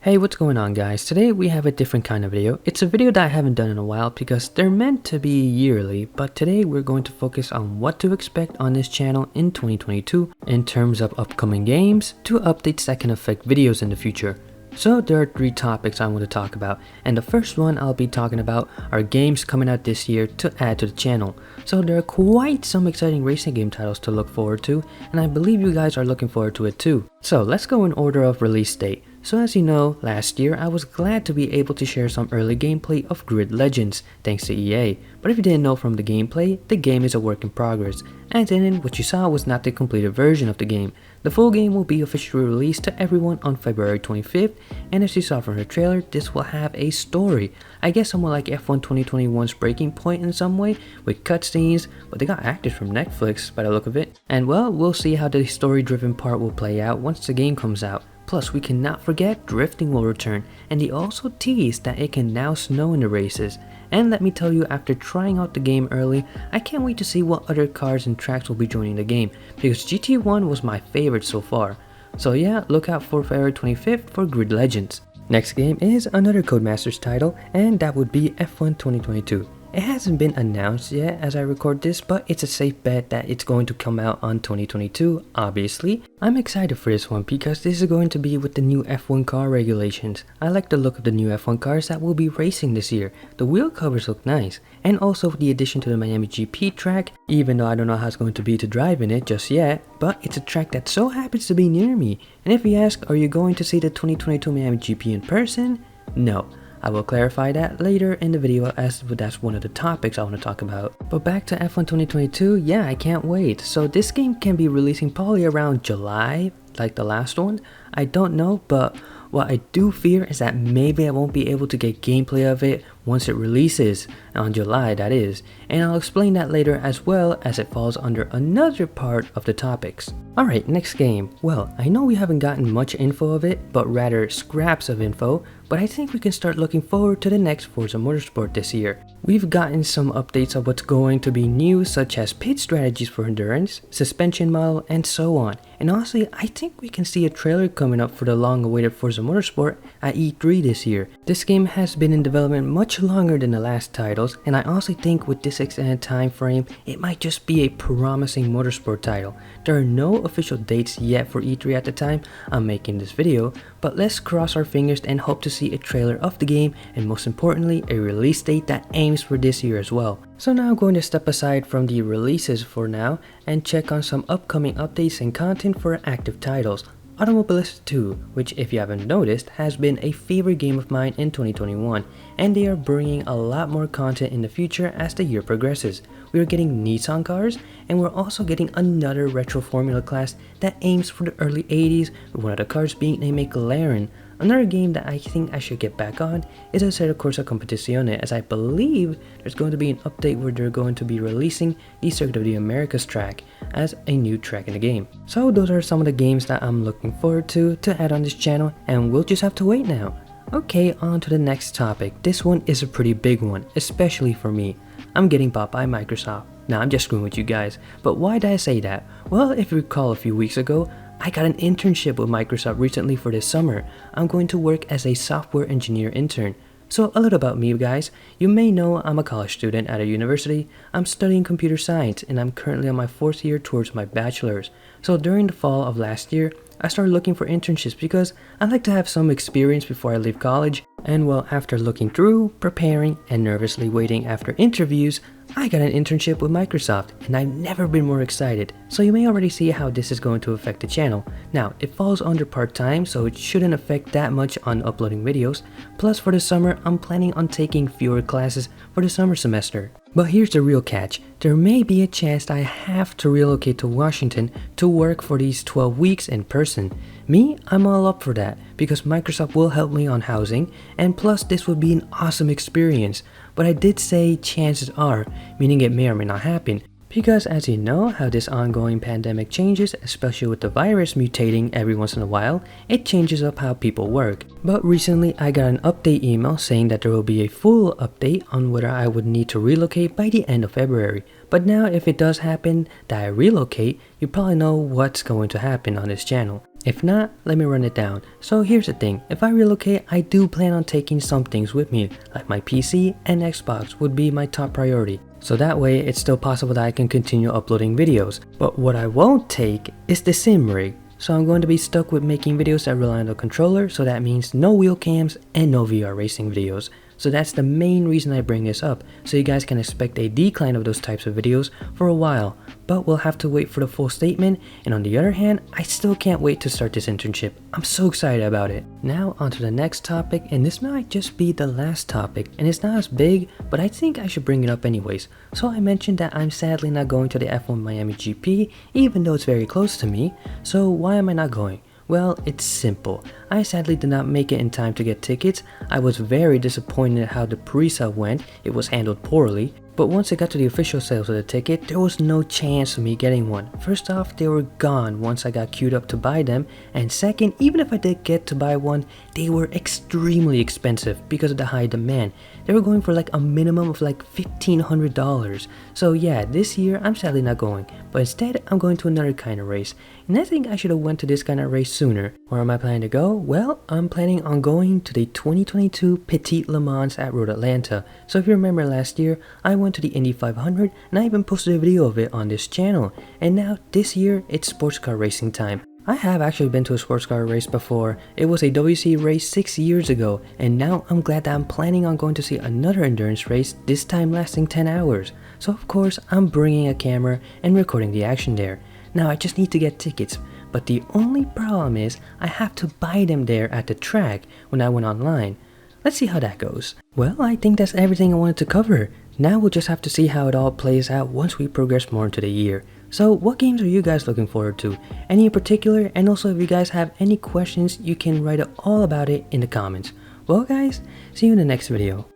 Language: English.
Hey, what's going on guys? Today we have a different kind of video. It's a video that I haven't done in a while because they're meant to be yearly, but today we're going to focus on what to expect on this channel in 2022 in terms of upcoming games to updates that can affect videos in the future. So there are three topics I want to talk about, and the first one I'll be talking about are games coming out this year to add to the channel. So there are quite some exciting racing game titles to look forward to, and I believe you guys are looking forward to it too. So let's go in order of release date. So as you know, last year I was glad to be able to share some early gameplay of Grid Legends, thanks to EA. But if you didn't know from the gameplay, the game is a work in progress, and then what you saw was not the completed version of the game. The full game will be officially released to everyone on February 25th, and as you saw from the trailer, this will have a story. I guess somewhat like F1 2021's Breaking Point in some way, with cutscenes, but they got actors from Netflix by the look of it. And well, we'll see how the story-driven part will play out once the game comes out. Plus, we cannot forget drifting will return, and they also teased that it can now snow in the races. And let me tell you, after trying out the game early, I can't wait to see what other cars and tracks will be joining the game, because GT1 was my favorite so far. So yeah, look out for February 25th for Grid Legends. Next game is another Codemasters title, and that would be F1 2022. It hasn't been announced yet as I record this, but it's a safe bet that it's going to come out on 2022, obviously. I'm excited for this one because this is going to be with the new F1 car regulations. I like the look of the new F1 cars that will be racing this year. The wheel covers look nice, and also the addition to the Miami GP track, even though I don't know how it's going to be to drive in it just yet, but it's a track that so happens to be near me. And if you ask, are you going to see the 2022 Miami GP in person? No. I will clarify that later in the video as that's one of the topics I want to talk about. But back to F1 2022, yeah, I can't wait. So this game can be releasing probably around July, like the last one. I don't know, but what I do fear is that maybe I won't be able to get gameplay of it once it releases, on July that is, and I'll explain that later as well as it falls under another part of the topics. Alright, next game. Well, I know we haven't gotten much info of it, but rather scraps of info, but I think we can start looking forward to the next Forza Motorsport this year. We've gotten some updates of what's going to be new, such as pit strategies for endurance, suspension model, and so on. And honestly, I think we can see a trailer coming up for the long-awaited Forza Motorsport at E3 this year. This game has been in development much longer than the last titles, and I honestly think with this extended time frame, it might just be a promising motorsport title. There are no official dates yet for E3 at the time I'm making this video, but let's cross our fingers and hope to see a trailer of the game, and most importantly, a release date that aims for this year as well. So now I'm going to step aside from the releases for now and check on some upcoming updates and content for active titles. Automobilist 2, which if you haven't noticed, has been a favorite game of mine in 2021, and they are bringing a lot more content in the future as the year progresses. We are getting Nissan cars, and we're also getting another retro formula class that aims for the early 80s, with one of the cars being a McLaren. Another game that I think I should get back on is Assetto Corsa Competizione, as I believe there's going to be an update where they're going to be releasing the Circuit of the Americas track as a new track in the game. So those are some of the games that I'm looking forward to add on this channel, and we'll just have to wait now. Okay, on to the next topic. This one is a pretty big one, especially for me. I'm getting bought by Microsoft. Nah, I'm just screwing with you guys, but why did I say that? Well, if you recall a few weeks ago, I got an internship with Microsoft recently for this summer. I'm going to work as a software engineer intern. So a little about me guys, you may know I'm a college student at a university. I'm studying computer science and I'm currently on my 4th year towards my bachelor's. So during the fall of last year, I started looking for internships because I like to have some experience before I leave college. And well, after looking through, preparing, and nervously waiting after interviews, I got an internship with Microsoft, and I've never been more excited. So you may already see how this is going to affect the channel. Now, it falls under part-time, so it shouldn't affect that much on uploading videos. Plus, for the summer, I'm planning on taking fewer classes for the summer semester. But here's the real catch. There may be a chance that I have to relocate to Washington to work for these 12 weeks in person. Me, I'm all up for that because Microsoft will help me on housing, and plus this would be an awesome experience. But I did say chances are, meaning it may or may not happen, because as you know how this ongoing pandemic changes, especially with the virus mutating every once in a while, it changes up how people work. But recently I got an update email saying that there will be a full update on whether I would need to relocate by the end of February. But now if it does happen that I relocate, you probably know what's going to happen on this channel. If not, let me run it down. So here's the thing, if I relocate, I do plan on taking some things with me, like my PC and Xbox would be my top priority. So that way it's still possible that I can continue uploading videos. But what I won't take is the sim rig. So I'm going to be stuck with making videos that rely on the controller, so that means no wheel cams and no VR racing videos. So that's the main reason I bring this up, so you guys can expect a decline of those types of videos for a while, but we'll have to wait for the full statement. And on the other hand, I still can't wait to start this internship. I'm so excited about it. Now on to the next topic, and this might just be the last topic, and it's not as big, but I think I should bring it up anyways. So I mentioned that I'm sadly not going to the F1 Miami GP, even though it's very close to me. So why am I not going? Well, it's simple. I sadly did not make it in time to get tickets. I was very disappointed at how the pre-sale went. It was handled poorly. But once I got to the official sales of the ticket, there was no chance of me getting one. First off, they were gone once I got queued up to buy them, and second, even if I did get to buy one, they were extremely expensive because of the high demand. They were going for like a minimum of like $1,500. So yeah, this year I'm sadly not going, but instead I'm going to another kind of race. And I think I should have went to this kind of race sooner. Where am I planning to go? Well, I'm planning on going to the 2022 Petite Le Mans at Road Atlanta. So if you remember last year, I went to the Indy 500 and I even posted a video of it on this channel. And now this year it's sports car racing time. I have actually been to a sports car race before. It was a WC race 6 years ago, and now I'm glad that I'm planning on going to see another endurance race, this time lasting 10 hours. So of course I'm bringing a camera and recording the action there. Now I just need to get tickets, but the only problem is I have to buy them there at the track when I went online. Let's see how that goes. Well, I think that's everything I wanted to cover. Now we'll just have to see how it all plays out once we progress more into the year. So what games are you guys looking forward to? Any in particular? And also if you guys have any questions, you can write all about it in the comments. Well guys, see you in the next video.